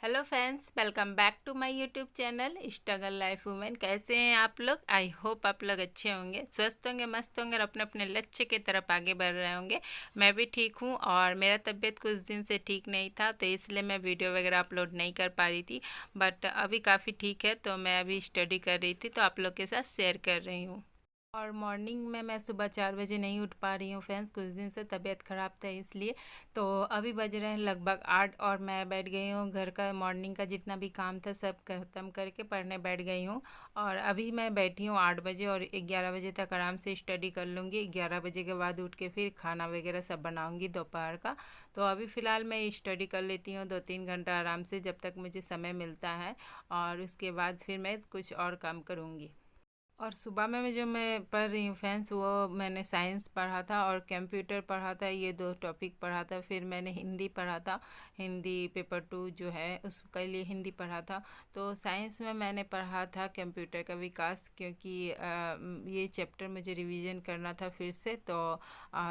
Hello friends, welcome back to my YouTube channel struggle life women. कैसे हैं आप लोग? आई होप आप लोग अच्छे होंगे, स्वस्थ होंगे, मस्त होंगे और अपने अपने लक्ष्य की तरफ आगे बढ़ रहे होंगे। मैं भी ठीक हूँ और मेरा तबीयत कुछ दिन से ठीक नहीं था, तो इसलिए मैं वीडियो वगैरह अपलोड नहीं कर पा रही थी। बट अभी काफ़ी ठीक है, तो मैं अभी स्टडी कर रही थी, तो आप लोग के साथ शेयर कर रही हूँ। और मॉर्निंग में मैं सुबह 4 बजे नहीं उठ पा रही हूँ फ्रेंड्स, कुछ दिन से तबीयत ख़राब था इसलिए। तो अभी बज रहे हैं लगभग 8 और मैं बैठ गई हूँ, घर का मॉर्निंग का जितना भी काम था सब ख़त्म करके पढ़ने बैठ गई हूँ। और अभी मैं बैठी हूँ 8 बजे और 11 बजे तक आराम से स्टडी कर लूँगी। 11 बजे के बाद उठ के फिर खाना वगैरह सब बनाऊँगी दोपहर का। तो अभी फ़िलहाल मैं स्टडी कर लेती हूँ 2-3 घंटा आराम से, जब तक मुझे समय मिलता है। और उसके बाद फिर मैं कुछ और काम करूँगी। और सुबह में जो मैं पढ़ रही हूँ फ्रेंड्स, वो मैंने साइंस पढ़ा था और कंप्यूटर पढ़ा था, ये दो टॉपिक पढ़ा था। फिर मैंने हिंदी पढ़ा था, हिंदी पेपर 2 जो है उसके लिए हिंदी पढ़ा था। तो साइंस में मैंने पढ़ा था कंप्यूटर का विकास, क्योंकि ये चैप्टर मुझे रिवीजन करना था फिर से, तो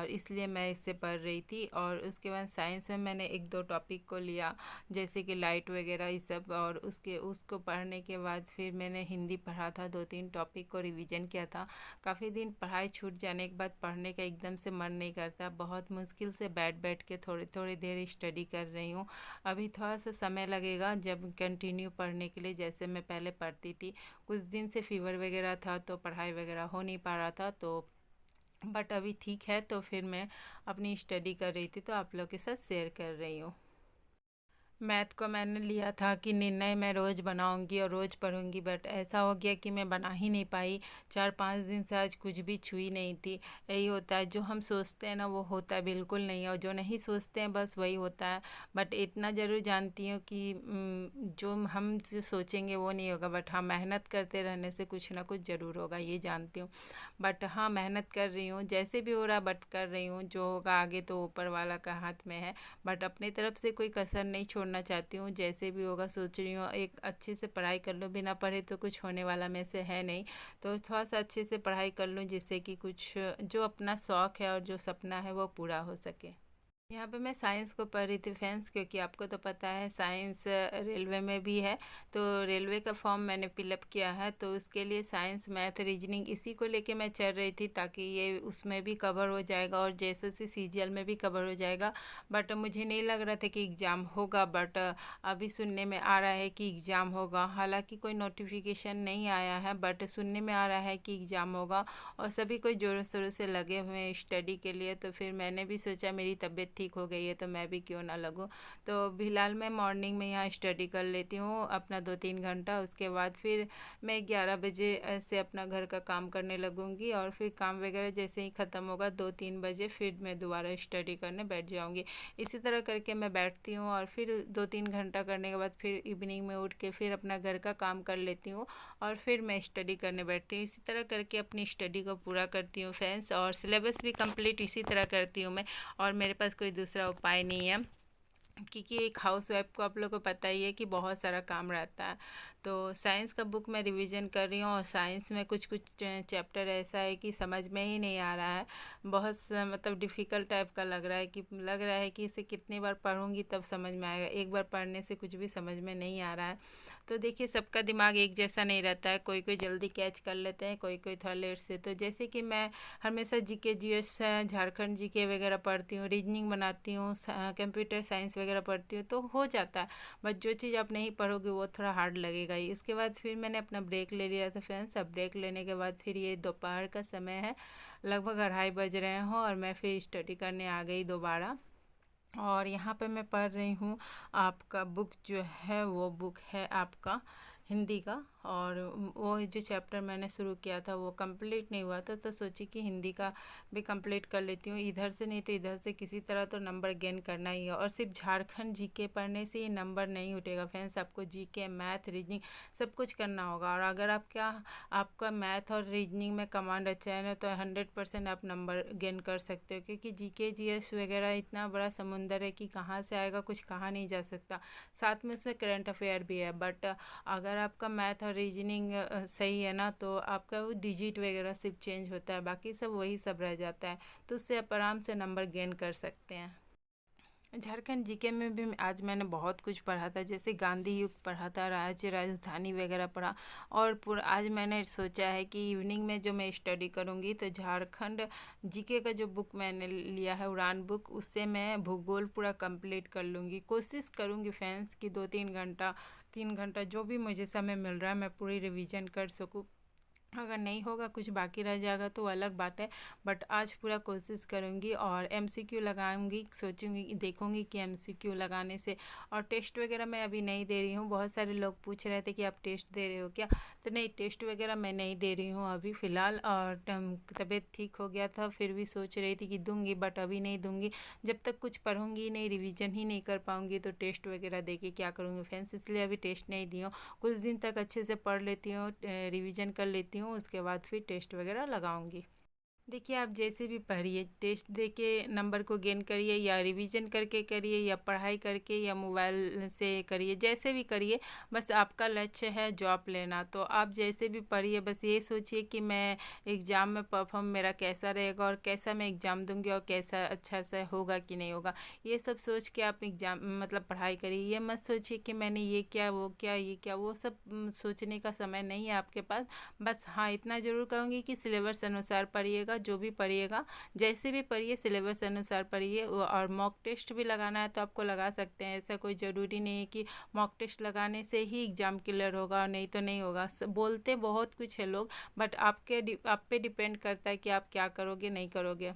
इसलिए मैं इससे पढ़ रही थी। और उसके बाद साइंस में मैंने एक दो टॉपिक को लिया, जैसे कि लाइट वगैरह ये सब, और उसको पढ़ने के बाद फिर मैंने हिंदी पढ़ा था, 2-3 टॉपिक को रिवीजन किया था। काफ़ी दिन पढ़ाई छूट जाने के बाद पढ़ने का एकदम से मन नहीं करता, बहुत मुश्किल से बैठ बैठ के थोड़ी थोड़ी देर स्टडी कर रही हूँ। अभी थोड़ा सा समय लगेगा जब कंटिन्यू पढ़ने के लिए, जैसे मैं पहले पढ़ती थी। कुछ दिन से फीवर वगैरह था तो पढ़ाई वगैरह हो नहीं पा रहा था, तो बट अभी ठीक है, तो फिर मैं अपनी स्टडी कर रही थी, तो आप लोग के साथ शेयर कर रही हूँ। मैथ को मैंने लिया था कि निर्णय मैं रोज़ बनाऊंगी और रोज़ पढ़ूंगी, बट ऐसा हो गया कि मैं बना ही नहीं पाई। 4-5 दिन से आज कुछ भी छुई नहीं थी। यही होता है, जो हम सोचते हैं ना वो होता है बिल्कुल नहीं है, और जो नहीं सोचते हैं बस वही होता है। बट इतना ज़रूर जानती हूँ कि जो हम जो सोचेंगे वो नहीं होगा, बट हाँ मेहनत करते रहने से कुछ ना कुछ ज़रूर होगा, ये जानती हूँ। बट हाँ मेहनत कर रही हूँ, जैसे भी हो रहा बट कर रही हूँ, जो होगा आगे तो ऊपर वाला का हाथ में है। बट अपनी तरफ से कोई कसर नहीं छोड़ना चाहती हूँ, जैसे भी होगा सोच रही हूँ एक अच्छे से पढ़ाई कर लूँ, बिना पढ़े तो कुछ होने वाला में से है नहीं। तो थोड़ा सा अच्छे से पढ़ाई कर लूँ, जिससे कि कुछ जो अपना शौक़ है और जो सपना है वो पूरा हो सके। यहाँ पे मैं साइंस को पढ़ रही थी फ्रेंड्स, क्योंकि आपको तो पता है साइंस रेलवे में भी है। तो रेलवे का फॉर्म मैंने फिलअप किया है, तो उसके लिए साइंस मैथ रीजनिंग इसी को लेके मैं चल रही थी, ताकि ये उसमें भी कवर हो जाएगा और जैसे से सीजीएल में भी कवर हो जाएगा। बट मुझे नहीं लग रहा था कि एग्ज़ाम होगा, बट अभी सुनने में आ रहा है कि एग्ज़ाम होगा। हालांकि कोई नोटिफिकेशन नहीं आया है, बट सुनने में आ रहा है कि एग्ज़ाम होगा। और सभी कोई ज़ोरों शोरों से लगे हुए हैं स्टडी के लिए, तो फिर मैंने भी सोचा मेरी तबीयत ठीक हो गई है तो मैं भी क्यों ना लगूं। तो फिलहाल मैं मॉर्निंग में यहाँ स्टडी कर लेती हूँ अपना 2-3 घंटा। उसके बाद फिर मैं 11 बजे से अपना घर का काम करने लगूंगी, और फिर काम वगैरह जैसे ही ख़त्म होगा 2-3 बजे फिर मैं दोबारा स्टडी करने बैठ जाऊँगी। इसी तरह करके मैं बैठती हूँ, और फिर 2-3 घंटा करने के बाद फिर इवनिंग में उठ के फिर अपना घर का काम कर लेती हूँ, और फिर मैं स्टडी करने बैठती हूँ। इसी तरह करके अपनी स्टडी को पूरा करती हूँ फ्रेंड्स, और सिलेबस भी कंप्लीट इसी तरह करती हूँ मैं। और मेरे पास कोई दूसरा उपाय नहीं है, क्योंकि एक हाउस वाइफ को आप लोगों को पता ही है कि बहुत सारा काम रहता है। तो साइंस का बुक मैं रिवीजन कर रही हूँ, और साइंस में कुछ कुछ चैप्टर ऐसा है कि समझ में ही नहीं आ रहा है। बहुत मतलब डिफ़िकल्ट टाइप का लग रहा है कि इसे कितनी बार पढ़ूंगी तब समझ में आएगा, एक बार पढ़ने से कुछ भी समझ में नहीं आ रहा है। तो देखिए, सबका दिमाग एक जैसा नहीं रहता है, कोई कोई जल्दी कैच कर लेते हैं, कोई कोई थोड़ा लेट से। तो जैसे कि मैं हमेशा जीके जीएस झारखंड जीके वगैरह पढ़ती हूँ, रीजनिंग बनाती हूँ, कंप्यूटर साइंस वगैरह पढ़ती हूँ, तो हो जाता है। बट जो चीज़ आप नहीं पढ़ोगे वो थोड़ा हार्ड लगेगा ही। इसके बाद फिर मैंने अपना ब्रेक ले लिया था फ्रेंड्स। अब ब्रेक लेने के बाद फिर ये दोपहर का समय है, लगभग 2:30 बज रहे हों, और मैं फिर स्टडी करने आ गई दोबारा। और यहाँ पे मैं पढ़ रही हूँ, आपका बुक जो है वो बुक है आपका हिंदी का। और वो जो चैप्टर मैंने शुरू किया था वो कंप्लीट नहीं हुआ था, तो सोची कि हिंदी का भी कंप्लीट कर लेती हूँ। इधर से नहीं तो इधर से किसी तरह तो नंबर गेन करना ही है, और सिर्फ झारखंड जीके पढ़ने से ये नंबर नहीं उठेगा फ्रेंड्स। आपको जीके मैथ रीजनिंग सब कुछ करना होगा, और अगर आपका मैथ और रीजनिंग में कमांड अच्छा है ना, तो 100% आप नंबर गेन कर सकते हो। क्योंकि जीके जीएस वगैरह इतना बड़ा समुंदर है कि कहाँ से आएगा कुछ कहा नहीं जा सकता। साथ में उसमें करंट अफेयर भी है, बट अगर आपका मैथ और रीजनिंग सही है ना, तो आपका वो डिजिट वगैरह सिर्फ चेंज होता है, बाकी सब वही सब रह जाता है। तो उससे आप आराम से नंबर गेन कर सकते हैं। झारखंड जीके में भी आज मैंने बहुत कुछ पढ़ा था, जैसे गांधी युग पढ़ा था, राज्य राजधानी वगैरह पढ़ा। और पूरा आज मैंने सोचा है कि इवनिंग में जो मैं स्टडी करूँगी तो झारखंड जीके का जो बुक मैंने लिया है उड़ान बुक, उससे मैं भूगोल पूरा कंप्लीट कर लूँगी। कोशिश करूँगी फ्रेंड्स कि 2-3 घंटा 3 घंटा जो भी मुझे समय मिल रहा है मैं पूरी रिवीजन कर सकूँ। अगर नहीं होगा, कुछ बाकी रह जाएगा तो अलग बात है, बट आज पूरा कोशिश करूँगी और एमसीक्यू लगाऊंगी। सोचूंगी, देखूंगी कि एमसीक्यू लगाने से, और टेस्ट वगैरह मैं अभी नहीं दे रही हूँ। बहुत सारे लोग पूछ रहे थे कि आप टेस्ट दे रहे हो क्या, तो नहीं, टेस्ट वगैरह मैं नहीं दे रही हूँ अभी फ़िलहाल। और तबीयत ठीक हो गया था फिर भी सोच रही थी कि दूंगी, बट अभी नहीं दूंगी। जब तक कुछ पढ़ूंगी नहीं, रिविज़न ही नहीं कर पाऊंगी तो टेस्ट वगैरह दे के क्या करूँगी फ्रेंड्स, इसलिए अभी टेस्ट नहीं दी हूँ। कुछ दिन तक अच्छे से पढ़ लेती हूँ, रिवीजन कर लेती हूँ, उसके बाद फिर टेस्ट वगैरह लगाऊंगी। देखिए, आप जैसे भी पढ़िए, टेस्ट दे के नंबर को गेन करिए या रिवीजन करके करिए या पढ़ाई करके या मोबाइल से करिए, जैसे भी करिए, बस आपका लक्ष्य है जॉब लेना। तो आप जैसे भी पढ़िए, बस ये सोचिए कि मैं एग्ज़ाम में परफॉर्म मेरा कैसा रहेगा और कैसा मैं एग्ज़ाम दूंगी और कैसा अच्छा से होगा कि नहीं होगा। ये सब सोच के आप एग्ज़ाम मतलब पढ़ाई करिए। ये मत सोचिए कि मैंने ये क्या, वो क्या, ये क्या, वो सब सोचने का समय नहीं है आपके पास। बस हाँ, इतना ज़रूर कहूँगी कि सिलेबस अनुसार पढ़िएगा, जो भी पढ़िएगा, जैसे भी पढ़िए सिलेबस अनुसार पढ़िए। और मॉक टेस्ट भी लगाना है तो आपको लगा सकते हैं, ऐसा कोई ज़रूरी नहीं है कि मॉक टेस्ट लगाने से ही एग्ज़ाम क्लियर होगा और नहीं तो नहीं होगा। बोलते बहुत कुछ है लोग, बट आप पे डिपेंड करता है कि आप क्या करोगे नहीं करोगे।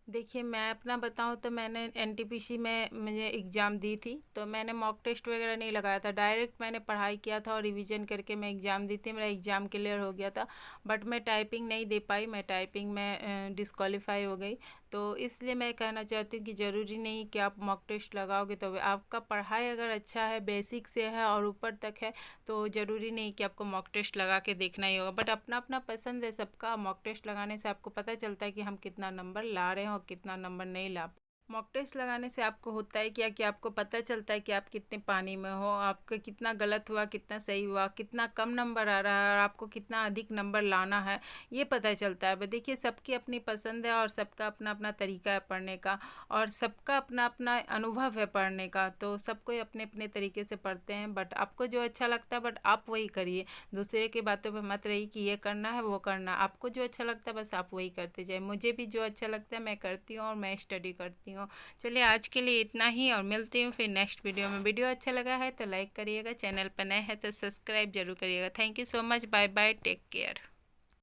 देखिए, मैं अपना बताऊँ तो मैंने एनटीपीसी में मुझे एग्ज़ाम दी थी, तो मैंने मॉक टेस्ट वगैरह नहीं लगाया था, डायरेक्ट मैंने पढ़ाई किया था और रिवीजन करके मैं एग्ज़ाम दी थी। मेरा एग्ज़ाम क्लियर हो गया था, बट मैं टाइपिंग नहीं दे पाई, मैं टाइपिंग में डिस्क्वालीफाई हो गई। तो इसलिए मैं कहना चाहती हूँ कि ज़रूरी नहीं कि आप मॉक टेस्ट लगाओगे तो आपका पढ़ाई अगर अच्छा है, बेसिक से है और ऊपर तक है, तो ज़रूरी नहीं कि आपको मॉक टेस्ट लगा के देखना ही होगा। बट अपना अपना पसंद है सबका। मॉक टेस्ट लगाने से आपको पता चलता है कि हम कितना नंबर ला रहे हैं और कितना नंबर नहीं ला। मॉक टेस्ट लगाने से आपको होता है क्या कि आपको पता चलता है कि आप कितने पानी में हो, आपका कितना गलत हुआ, कितना सही हुआ, कितना कम नंबर आ रहा है और आपको कितना अधिक नंबर लाना है, ये पता चलता है। बस देखिए, सबकी अपनी पसंद है और सबका अपना अपना तरीका है पढ़ने का, और सबका अपना अपना अनुभव है पढ़ने का, तो सब कोई अपने अपने तरीके से पढ़ते हैं। बट आपको जो अच्छा लगता है बट आप वही करिए, दूसरे की बातों पर मत रहिए कि ये करना है वो करना है। आपको जो अच्छा लगता है बस आप वही करते जाए। मुझे भी जो अच्छा लगता है मैं करती हूँ और मैं स्टडी करती हूँ। चलिए, आज के लिए इतना ही और मिलती हूँ फिर नेक्स्ट वीडियो में। वीडियो अच्छा लगा है तो लाइक करिएगा, चैनल पर नए हैं तो सब्सक्राइब जरूर करिएगा। Thank you so much, bye bye, take care.